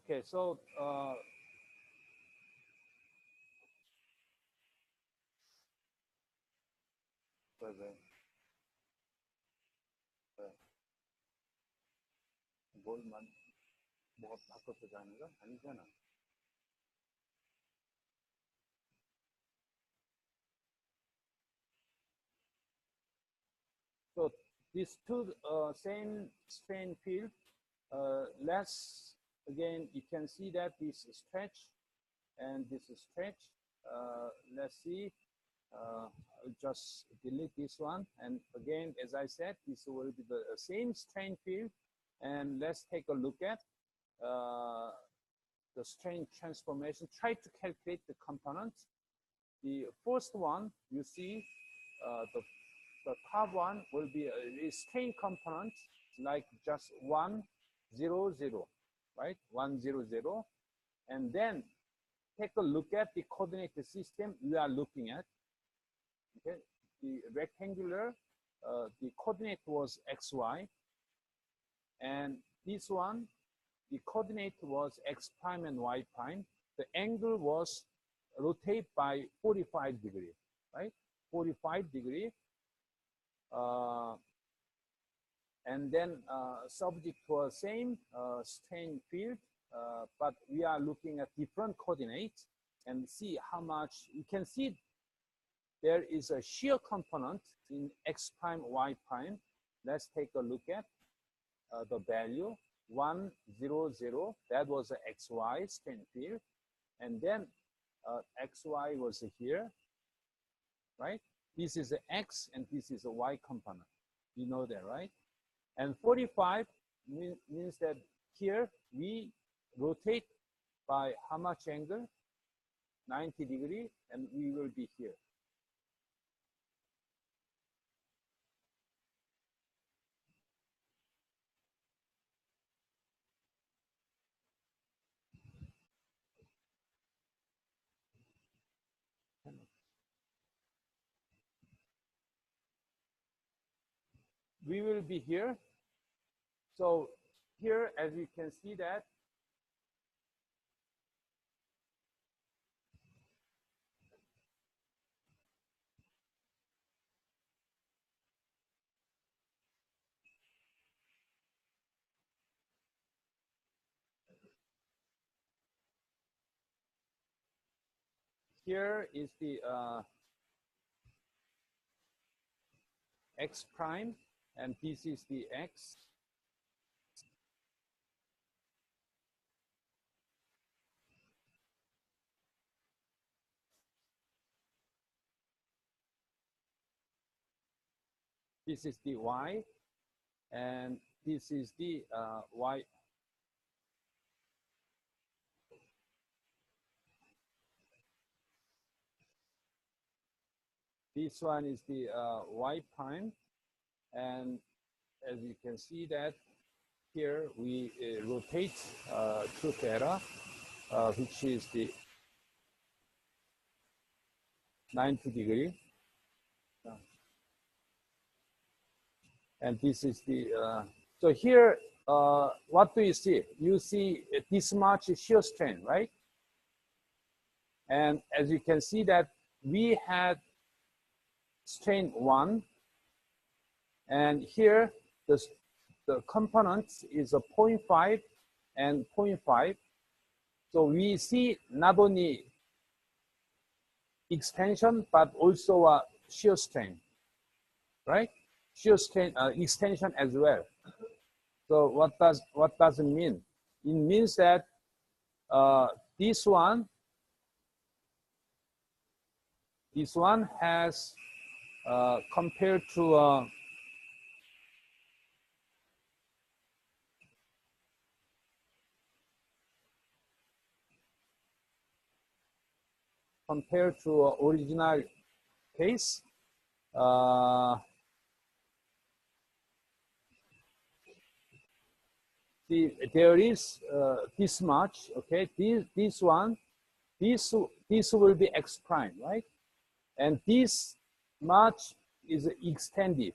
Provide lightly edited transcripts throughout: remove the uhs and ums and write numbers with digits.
Okay, so 뭐가 바꿔서 가는 거 아니잖아. So these two same strain field, less again, you can see that this stretch and this stretch. Let's see. I'll just delete this one. And again, as I said, this will be the same strain field. And let's take a look at the strain transformation. Try to calculate the components. The first one, you see, the top one will be a strain component, like just 1, 0, 0, right? 1, 0, 0. And then take a look at the coordinate system we are looking at. Okay, the rectangular, the coordinate was xy, and this one, the coordinate was x prime and y prime. The angle was rotate by 45 degree, right? 45 degree. And then subject to a same strain field, but we are looking at different coordinates and see how much. You can see there is a shear component in x prime, y prime. Let's take a look at the value 1, 0, 0. That was the xy strain field. And then xy was here, right? This is the x and this is a y component. You know that, right? And 45 means that here we rotate by how much angle? 90 degree, and we will be here. We will be here. So here, as you can see that, here is the x prime, and this is the x. This is the y, and this is the y. This one is the y prime, and as you can see that here we rotate to theta, which is the 90 degree. And this is the, so here, what do you see? You see this much shear strain, right? And as you can see that we had strain 1, and here the components is a 0.5 and 0.5. So we see not only extension, but also a shear strain, right? Shear strain extension as well. So what does it mean? It means that this one has compared to original case, there is this much, okay? This will be x prime, right? And this much is extended.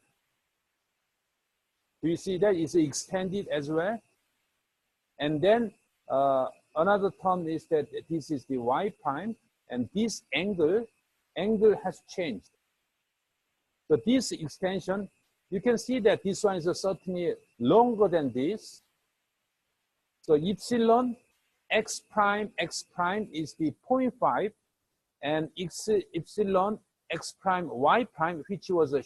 Do you see that is extended as well? And then another term is that this is the y prime, and this angle has changed. So this extension, you can see that this one is certainly longer than this. So epsilon x prime is the 0.5, and epsilon x prime y prime, which was a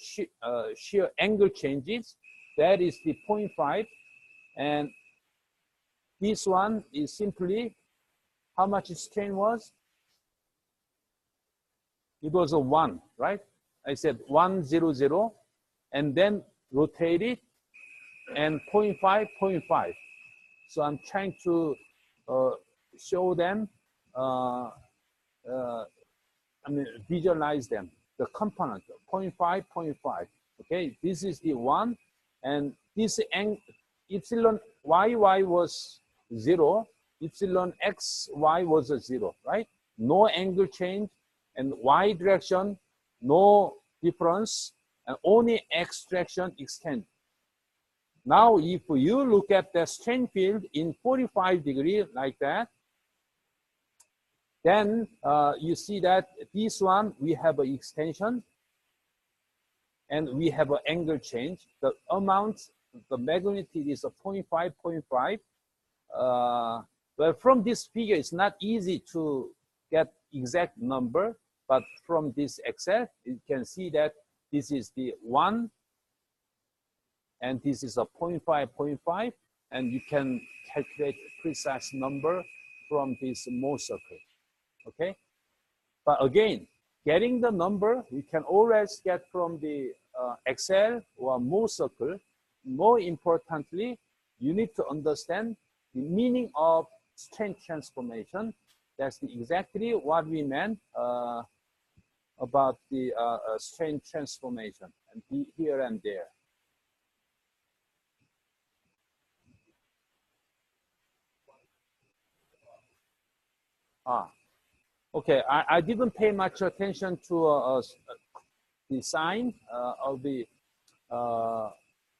shear angle changes, that is the 0.5. And this one is simply how much strain was? It was a 1, right? I said 1, 0, 0, and then rotate it, and 0.5, 0.5. So I'm trying to show them, visualize them, the component, 0.5, 0.5. Okay, this is the 1, and this epsilon yy was 0, epsilon xy was a 0, right? No angle change, and y direction, no difference, and only x direction extend. Now, if you look at the strain field in 45 degrees like that, then you see that this one, we have an extension, and we have an angle change. The amount, the magnitude is a 0.5, 0.5. But from this figure, it's not easy to get exact number, but from this Excel, you can see that this is the 1, and this is a 0.5, 0.5, and you can calculate precise number from this Mohr circle, okay? But again, getting the number, we can always get from the Excel or Mohr circle. More importantly, you need to understand the meaning of strain transformation. That's exactly what we meant about the strain transformation, and here and there. Okay, I didn't pay much attention to the sign of the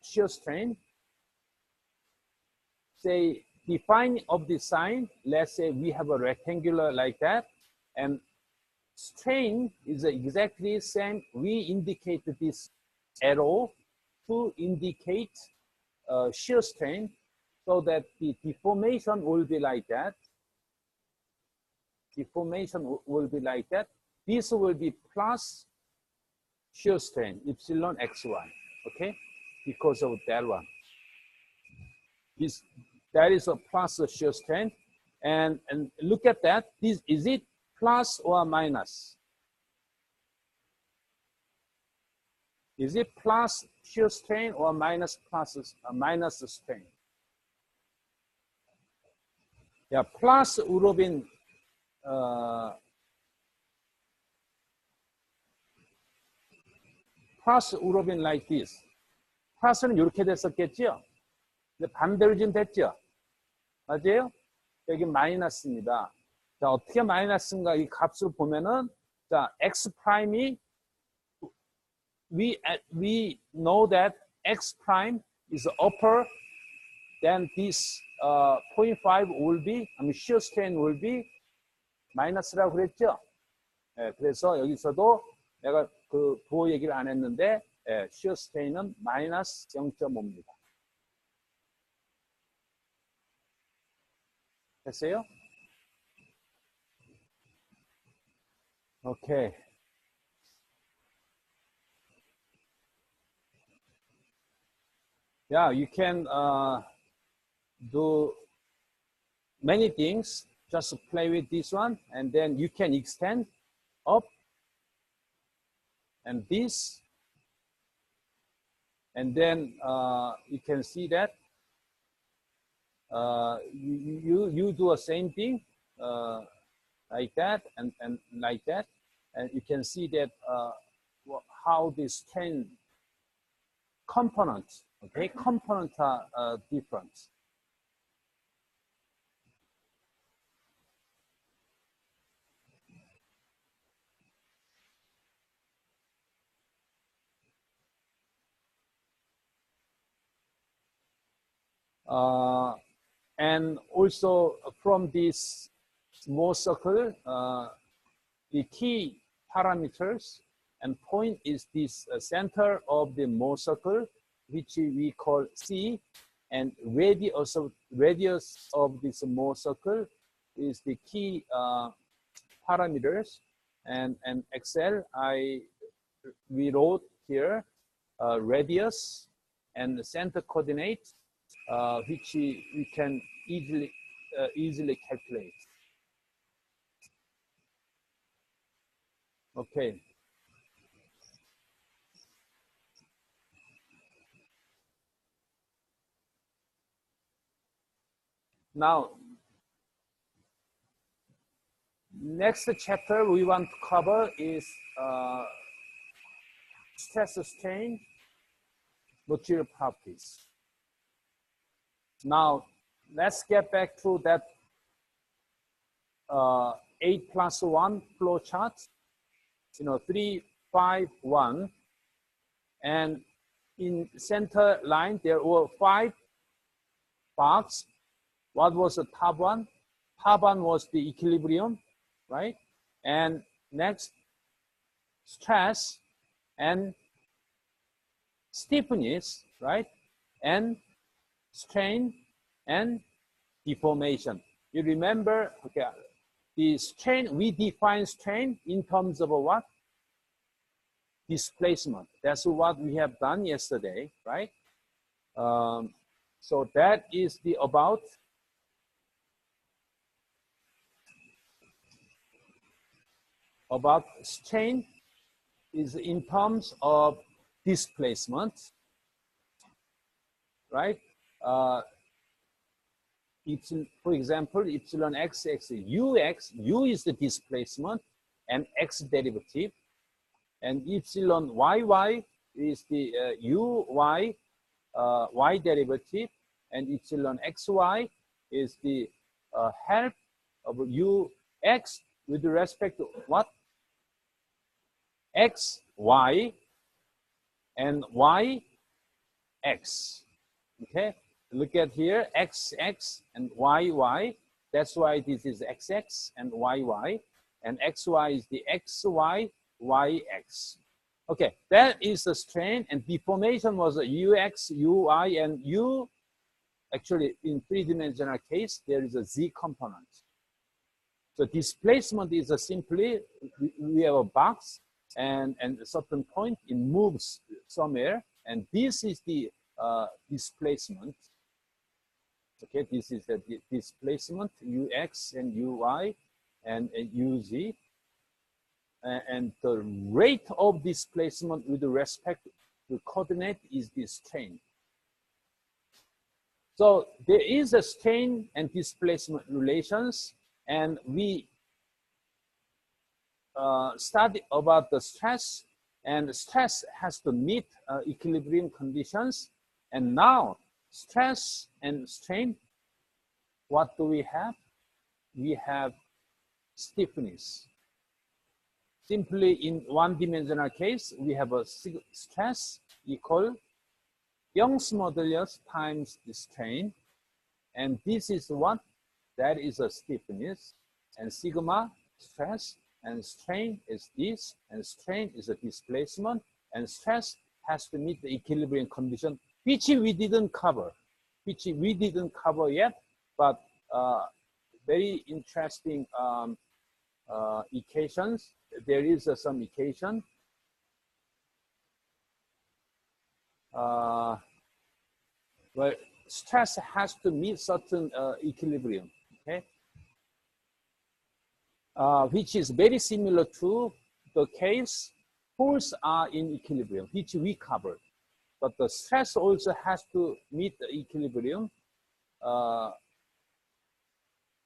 shear strain. Say, define of the sign, let's say we have a rectangular like that, and strain is exactly same. We indicate this arrow to indicate shear strain, so that the deformation will be like that. Deformation will be like that. This will be plus shear strain, epsilon xy, okay? Because of that one. That is a plus shear strain. And look at that. Is it plus or minus? Is it plus shear strain or minus minus strain? Yeah, plus would have been plus would have been like this. 플러스는 이렇게 됐었겠죠? 근데 반대로 지금 됐죠? 맞아요? 여기 마이너스입니다. 자, 어떻게 마이너스인가 이 값을 보면은, 자, x 프라임이, we know that x prime is upper, then this 0.5 will be, shear strain will be 마이너스라고 그랬죠? 예, 그래서 여기서도 내가 그 부호 얘기를 안 했는데, 예, shear strain은 마이너스 0.5입니다. 됐어요? 오케이. Yeah, you can do many things. Just play with this one, and then you can extend up, and this, and then you can see that you do the same thing like that and like that, and you can see that how this 10 components, okay, components are different. And also from this Mohr circle, the key parameters and point is this center of the Mohr circle, which we call C, and radius of this Mohr circle is the key parameters, and Excel we wrote here radius and the center coordinate, which we can easily calculate. Okay. Now, next chapter we want to cover is stress strain material properties. Now, let's get back to that 8+1 flow chart. 3, 5, 1, and in center line there were 5 parts. What was the top one? Top one was the equilibrium, right? And next, stress and stiffness, right? And strain and deformation. You remember, okay, the strain, we define strain in terms of what? Displacement. That's what we have done yesterday, right? So that is the about strain is in terms of displacement, right? For example, epsilon x, ux, u is the displacement and x derivative, and epsilon yy is the uy, y derivative, and epsilon xy is the help of ux with respect to what? X, y, and y, x. Okay, look at here, x, x, and y, y. That's why this is xx and yy, and xy is the xy, yx. Okay, that is the strain, and deformation was ux, uy, and u. Actually, in three-dimensional case, there is a z component. So displacement is simply, we have a box, and at a certain point, it moves somewhere, and this is the displacement. Okay, this is the displacement, ux and uy and uz. And the rate of displacement with respect to coordinate is the strain. So there is a strain and displacement relations, and we study about the stress, and stress has to meet equilibrium conditions. And now stress and strain, what do we have? We have stiffness. Simply in one-dimensional case, we have a stress equal Young's modulus times the strain, and this is what? That is a stiffness, and sigma stress, and strain is this, and strain is a displacement, and stress has to meet the equilibrium condition, which we didn't cover yet, but very interesting equations. There is some equation. Well, stress has to meet certain equilibrium, okay? Which is very similar to the case force are in equilibrium, which we covered. But the stress also has to meet the equilibrium.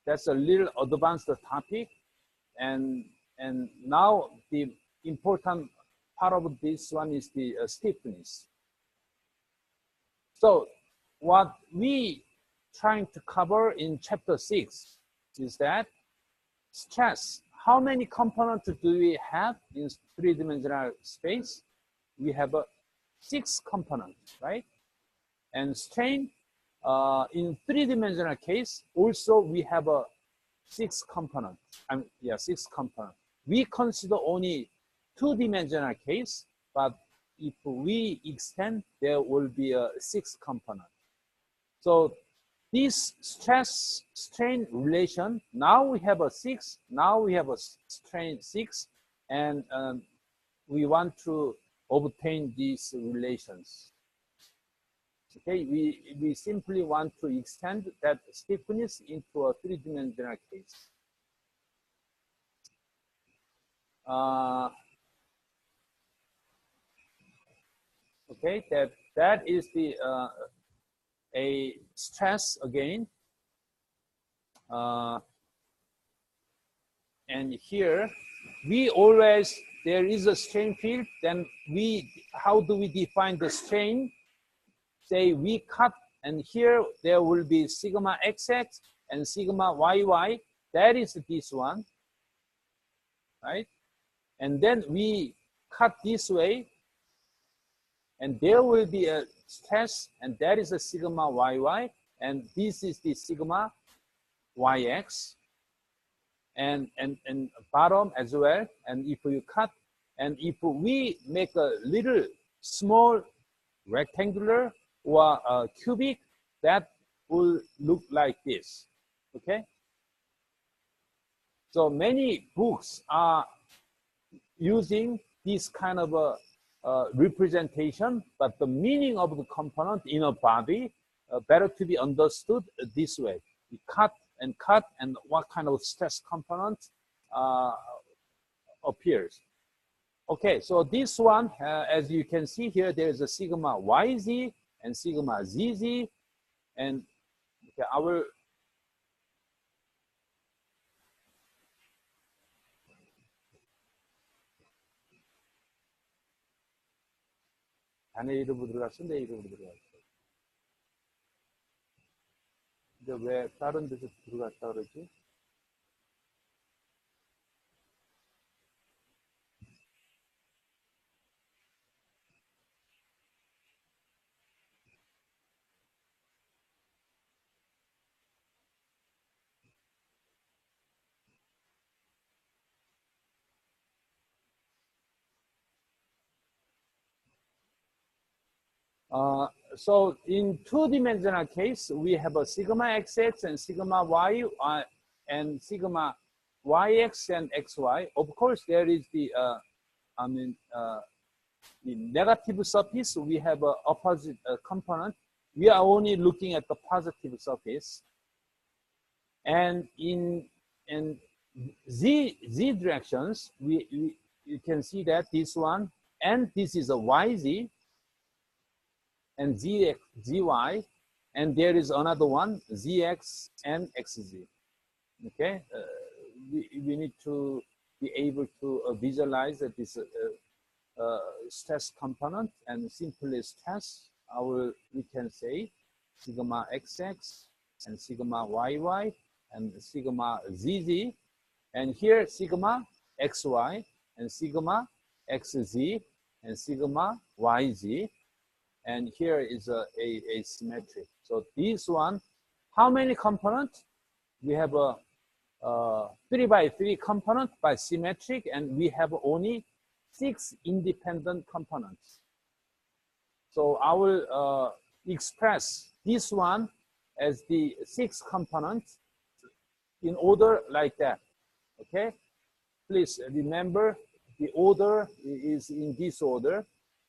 That's a little advanced topic. And now the important part of this one is the stiffness. So what we trying to cover in chapter 6 is that stress, how many components do we have in three-dimensional space? We have 6 components, right? And strain, in three-dimensional case, also we have a six component. Six component. We consider only two-dimensional case, but if we extend, there will be a six component. So this stress strain relation, now we have a six, now we have a strain six, and we want to obtain these relations. Okay, we simply want to extend that stiffness into a three-dimensional case. Okay, that is the a stress again, and here we always, there is a strain field. Then how do we define the strain? Say we cut, and here there will be sigma xx and sigma yy. That is this one, right? And then we cut this way, and there will be a stress, and that is a sigma yy, and this is the sigma yx, and bottom as well. And if you cut, and if we make a little small rectangular or cubic, that will look like this. Okay, so many books are using this kind of a representation, but the meaning of the component in a body better to be understood this way. We cut, and what kind of stress component appears. Okay, so this one, as you can see here, there is a sigma yz and sigma zz, and okay, I will 단의 이름으로 들어갔어, 내 이름으로 들어갔어. 근데 왜 다른 데서 들어갔다 그러지? So in two-dimensional case, we have a sigma xx and sigma y and sigma yx and xy. Of course, there is the the negative surface. We have an opposite component. We are only looking at the positive surface. And in z directions, you can see that this one, and this is a yz, and zx, zy, and there is another one, zx and xz. Okay, we need to be able to visualize that this stress component, and simply stress, we can say sigma xx and sigma yy and sigma zz, and here sigma xy and sigma xz and sigma yz. And here is a symmetric. So this one, how many components? We have a 3x3 component by symmetric, and we have only 6 independent components. So I will express this one as the 6 components in order like that. Okay, please remember the order is in this order.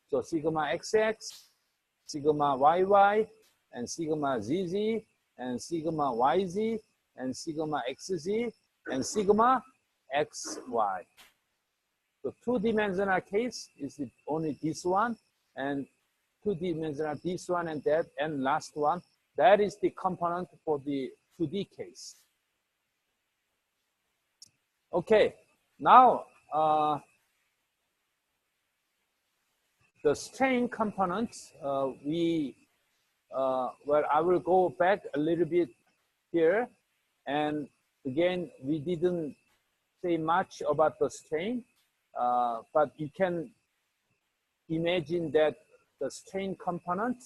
So sigma xx, sigma yy, and sigma zz, and sigma yz, and sigma xz, and sigma xy. So two-dimensional case is only this one, and two-dimensional this one and that, and last one. That is the component for the 2D case. Okay, now the strain components, well, I will go back a little bit here. And again, we didn't say much about the strain, but you can imagine that the strain component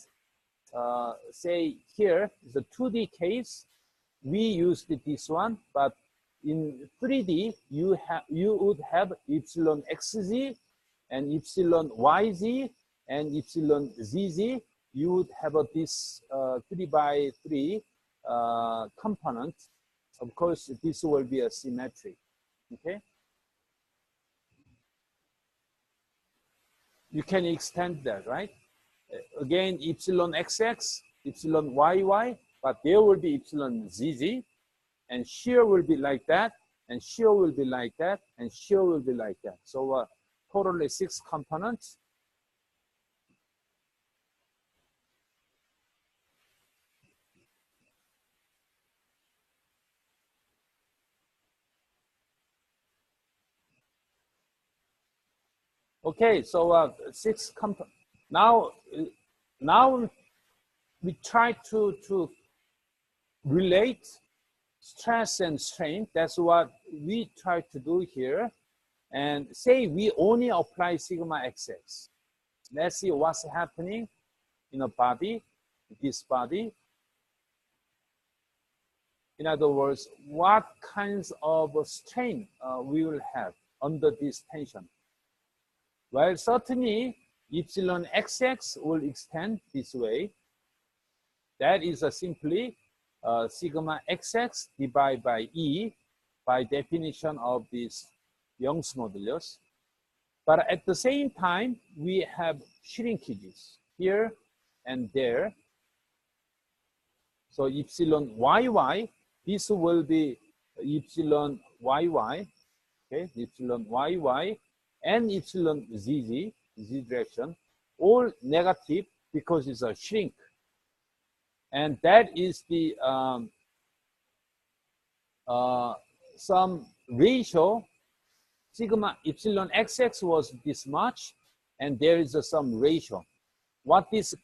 say here is a 2D case. We used this one, but in 3D, you would have epsilon xz and epsilon yz and epsilon zz. You would have this 3 by 3 component. Of course, this will be a symmetry. Okay. You can extend that, right? Again, epsilon xx, epsilon yy, but there will be epsilon zz, and shear will be like that, and shear will be like that, and shear will be like that. So totally 6 components. Okay, so 6 components. Now we try to relate stress and strain. That's what we try to do here. And say we only apply sigma xx. Let's see what's happening in a body, this body. In other words, what kinds of strain we will have under this tension. Well, certainly epsilon xx will extend this way. That is simply sigma xx divided by E by definition of this Young's modulus. But at the same time, we have shrinkages here and there. So epsilon yy, this will be epsilon yy, okay, epsilon yy, and epsilon zz, z direction, all negative because it's a shrink. And that is the some ratio. Sigma epsilon xx was this much, and there is some ratio. What this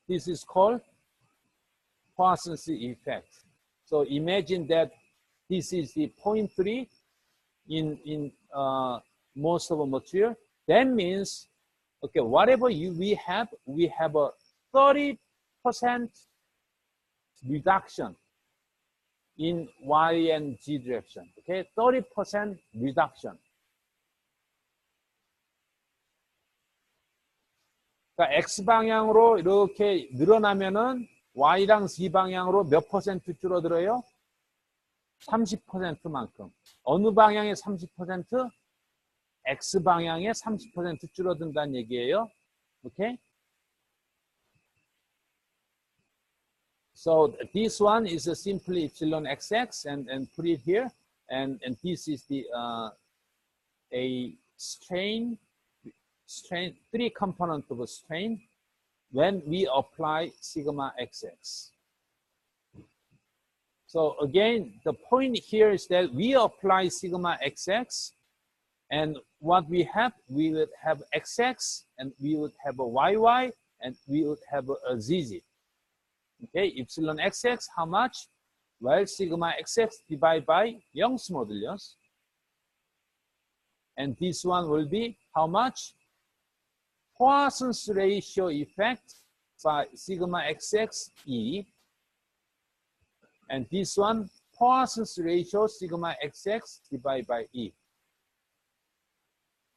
is called? Poisson's effect. So imagine that this is the 0.3 in most of the material. That means, okay, whatever we have a 30% reduction in y and z direction. Okay, 30% reduction. 그러니까 x 방향으로 이렇게 늘어나면은 y랑 z 방향으로 몇 퍼센트 줄어들어요? 30%만큼. 어느 방향의 30%? x 방향의 30% 줄어든다는 얘기예요. Okay? So this one is simply epsilon xx and put it here, and this is the a strain, 3 component of a strain when we apply sigma xx. So again, the point here is that we apply sigma xx, and what we would have xx, and we would have a yy, and we would have a zz. Okay, epsilon xx, how much? Well, sigma xx divided by Young's modulus. And this one will be how much? Poisson's ratio effect by sigma xx E. And this one, Poisson's ratio sigma xx divided by E.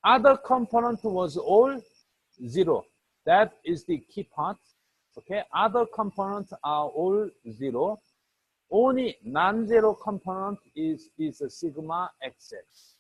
Other component was all 0. That is the key part. Okay, other components are all 0. Only non-zero component is sigma xx.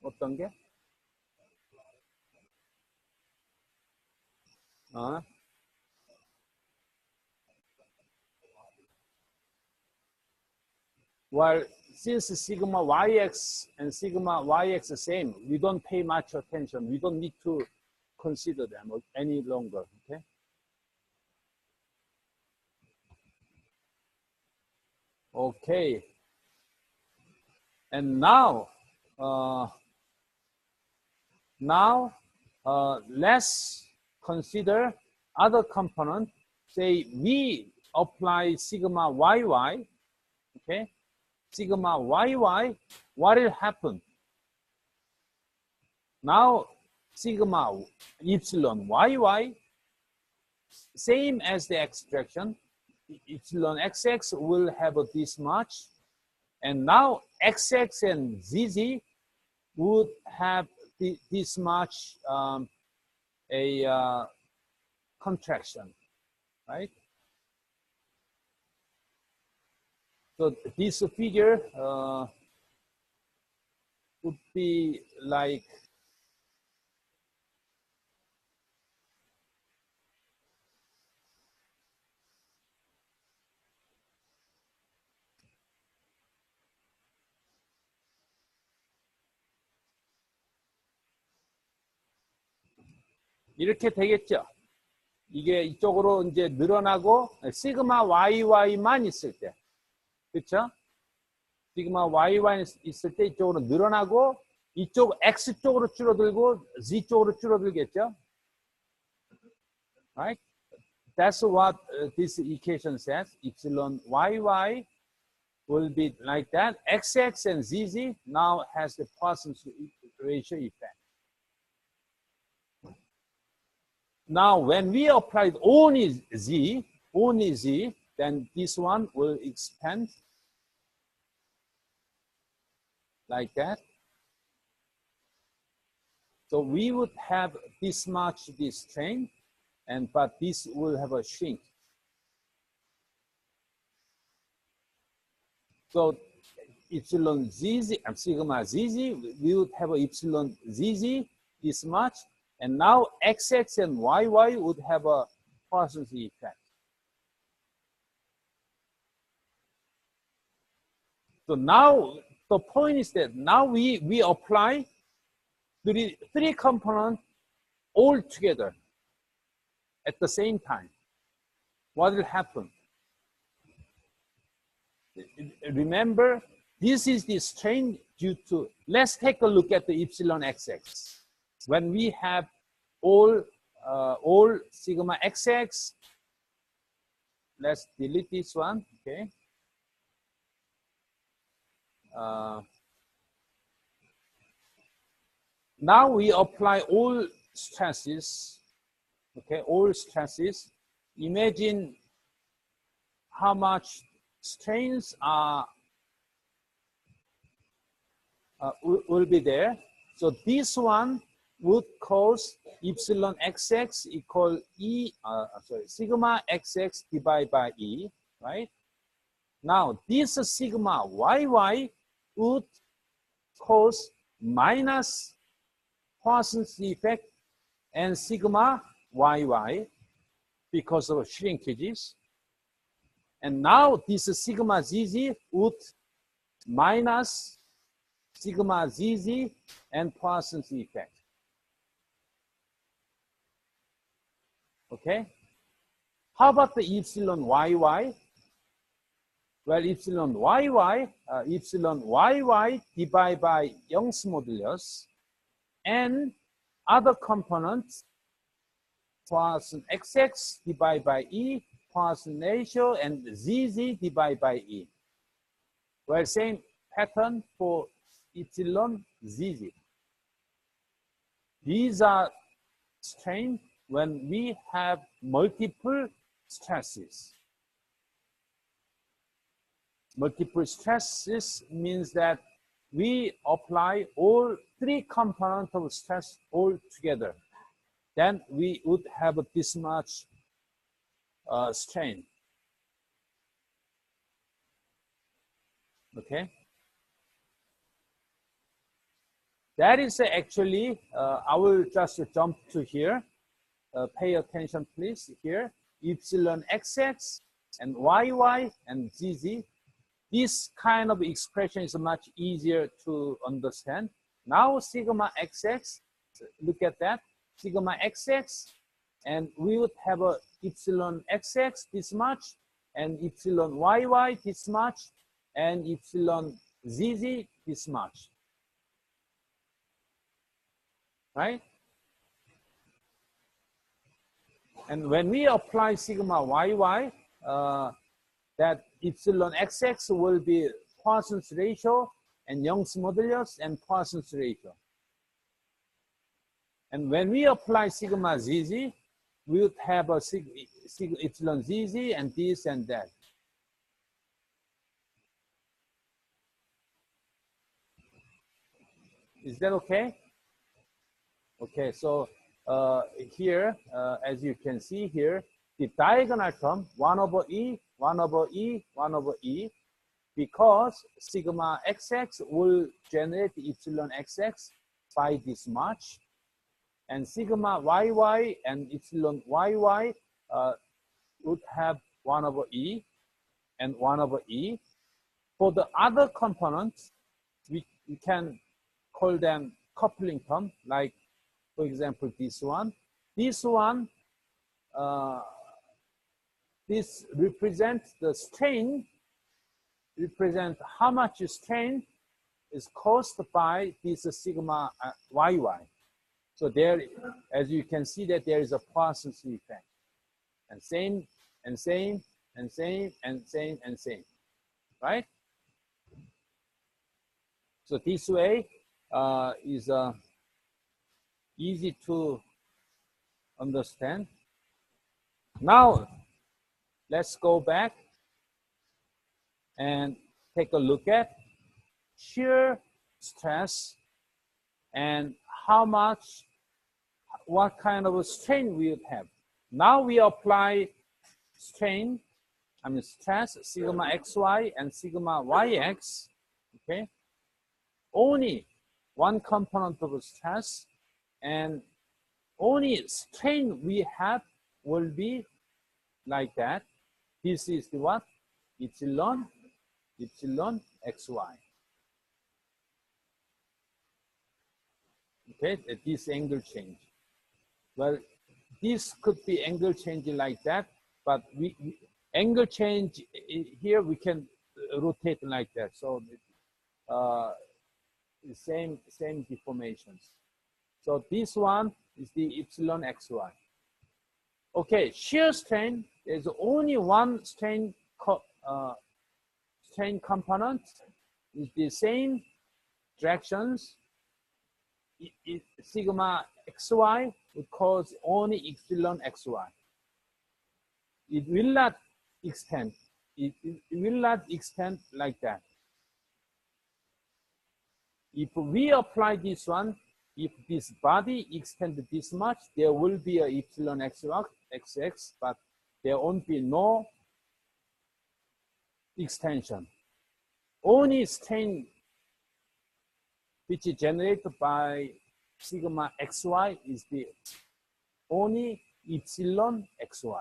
어떤 게? Well, since sigma yx and sigma yx the same, we don't pay much attention. We don't need to consider them any longer, okay? Okay. And now, let's consider other component. Say we apply sigma yy, okay? Sigma yy, what will happen? Now, sigma epsilon yy, same as the extraction, epsilon xx will have this much. And now xx and zz would have this much contraction, right? So this figure would be like 이렇게 되겠죠. 이게 이쪽으로 이제 늘어나고 시그마 YY만 있을 때, 그렇죠? 시그마 YY 있을 때 이쪽으로 늘어나고 이쪽 X 쪽으로 줄어들고 Z 쪽으로 줄어들겠죠? Right? That's what this equation says. Epsilon YY will be like that. XX and ZZ now has the Poisson's ratio effect. Now, when we applied only Z, then this one will expand like that. So we would have this much this strain, but this will have a shrink. So epsilon ZZ and sigma ZZ, we would have a epsilon ZZ this much. And now XX and YY would have a Poisson's effect. So now the point is that now we apply three components all together at the same time. What will happen? Remember, this is the strain due to, let's take a look at the epsilon XX. When we have all sigma XX, let's delete this one, okay? Now we apply all stresses, okay? All stresses. Imagine how much strains will be there. So this one would cause epsilon xx equal sigma xx divided by E, right? Now this sigma yy would cause minus Poisson's effect and sigma yy because of shrinkages. And now this sigma zz would minus sigma zz and Poisson's effect. Okay. How about the epsilon yy? Well, epsilon yy divided by Young's modulus and other components, Poisson xx divided by E, Poisson ratio, and zz divided by E. Well, same pattern for epsilon zz. These are strain when we have multiple stresses. Multiple stresses means that we apply all three components of stress all together. Then we would have this much strain. Okay. That is actually, I will just jump to here. Pay attention, please, here. Epsilon xx and yy and zz. This kind of expression is much easier to understand. Now sigma xx, look at that, sigma xx, and we would have a epsilon xx this much and epsilon yy this much. and epsilon ZZ this much, right? And when we apply sigma YY, that epsilon XX will be Poisson's ratio and Young's modulus and Poisson's ratio. And when we apply sigma ZZ, we would have a sigma epsilon ZZ and this and that. Is that okay? Okay, so here, as you can see here, the diagonal term 1 over E, 1 over E, 1 over E, because sigma XX will generate epsilon XX by this much, and sigma YY and epsilon YY would have 1 over E and 1 over E. For the other components, we can call them coupling term, like, for example, this one. This one, this represents the strain, represent how much strain is caused by this sigma YY. So there, as you can see, that there is a Poisson's effect, and same, and same, and same, and same, and same, right? So this way is easy to understand. Now, let's go back and take a look at shear stress and how much, what kind of a strain we would have. Now we apply strain, stress, sigma XY and sigma YX, okay? Only one component of stress, and only strain we have will be like that. This is the what? Epsilon XY. Okay, this angle change. Well, this could be angle change like that, but angle change here we can rotate like that. So the same deformations. So this one is the epsilon XY. Okay, shear strain, there's only one strain component with the same directions. Sigma XY would cause only epsilon XY. It will not extend. It will not extend like that. If we apply this one, if this body extends this much, there will be a epsilon XX, but there won't be no extension. Only strain which is generated by sigma XY is the only epsilon XY.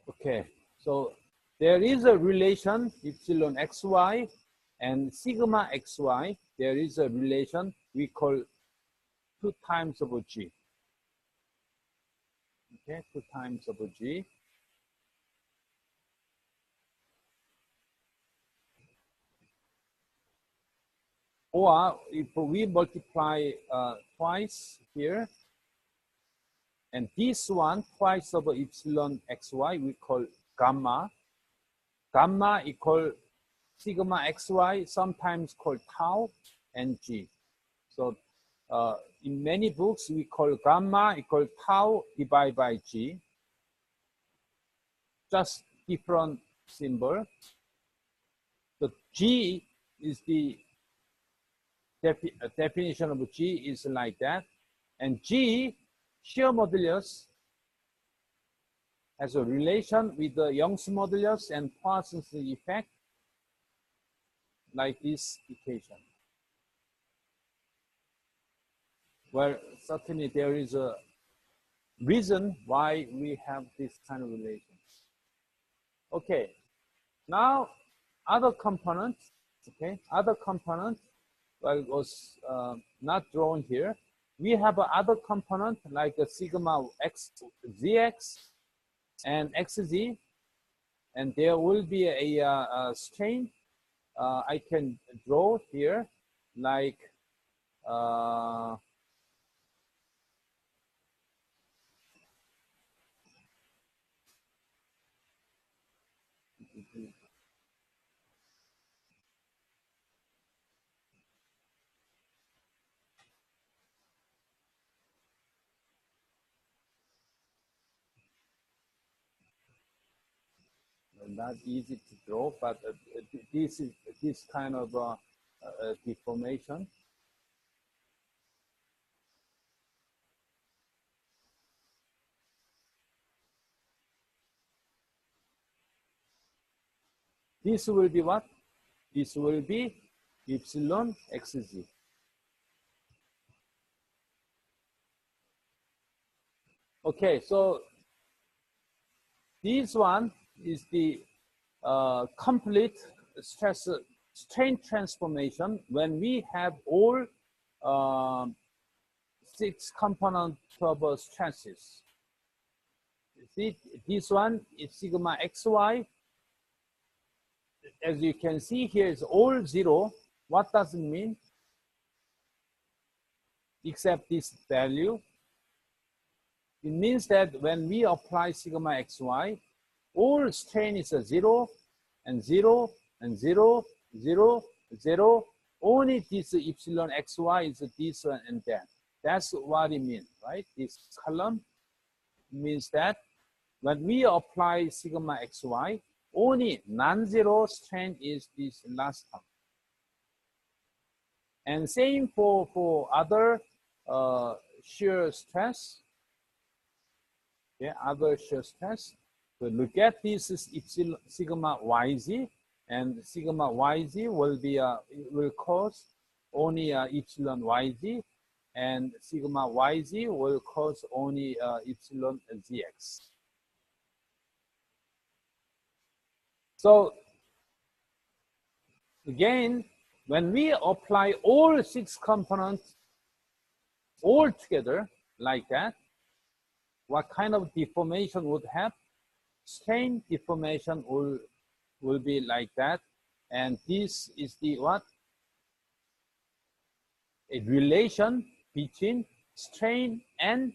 Okay, so there is a relation epsilon XY and sigma XY. There is a relation we call 2 times over G. Okay, 2 times over G. Or if we multiply twice here, and this one twice over epsilon XY, we call gamma. Gamma equal sigma XY, sometimes called tau and G. So in many books, we call gamma equal tau divided by G. Just different symbol. The G is the definition of G is like that. And G, shear modulus, has a relation with the Young's modulus and Poisson's effect, like this equation. Well, certainly there is a reason why we have this kind of relation. Okay, now other components, okay, other components. well, it was not drawn here. We have other component like a sigma x, zx, and xz, and there will be a strain. I can draw here like not easy to draw, but this is this kind of deformation. This will be what? This will be epsilon xz. Okay, so this one is the complete strain transformation when we have all 6 component turbo stresses. You see, this one is sigma xy. As you can see here, is all 0. What does it mean? Except this value. It means that when we apply sigma xy, all strain is a 0 and 0 and 0, 0, 0. Only this epsilon xy is this one and that. That's what it means, right? This column means that when we apply sigma xy, only non-zero strain is this last term. And same for other shear stress. Okay, other shear stress. So look at this is epsilon sigma yz, and sigma yz will be will cause only epsilon yz, and sigma yz will cause only epsilon zx. So again, when we apply all 6 components all together like that, what kind of deformation would have? Strain deformation will be like that. And this is the what? A relation between strain and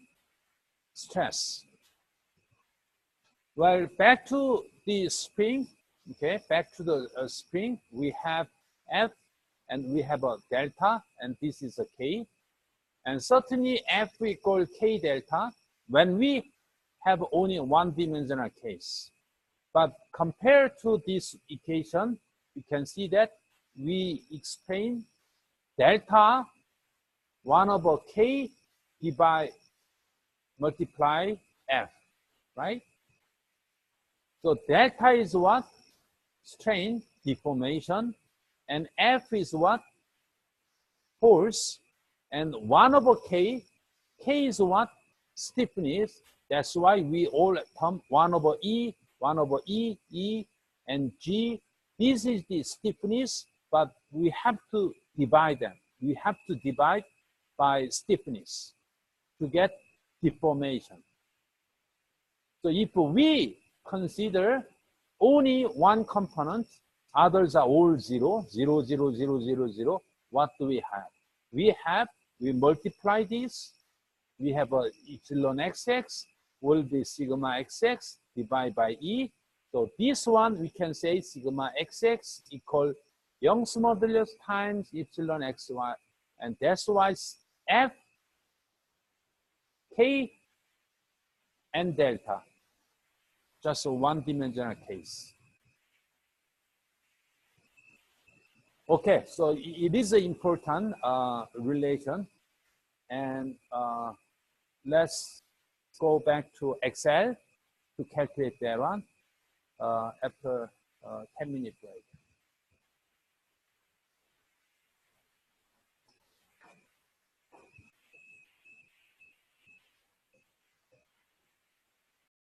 stress. Well, back to the spring, okay, back to the spring, we have F and we have a delta, and this is a K. And certainly F equal K delta when we have only one-dimensional case. But compared to this equation, you can see that we explain delta 1 over K divide multiply F, right? So delta is what? Strain, deformation, and F is what? Force, and 1 over K, K is what? Stiffness. That's why we all term 1 over E, 1 over E, E, and G. This is the stiffness, but we have to divide them. We have to divide by stiffness to get deformation. So if we consider only one component, others are all 0, 0, 0, 0, 0, 0, what do we have? We multiply this, we have a epsilon xx will be sigma xx divided by E. So this one we can say sigma xx equal Young's modulus times epsilon xy, and that's why F, K, and delta, just a one-dimensional case. Okay, so it is an important relation, and let's go back to Excel to calculate that one after 10-minute break.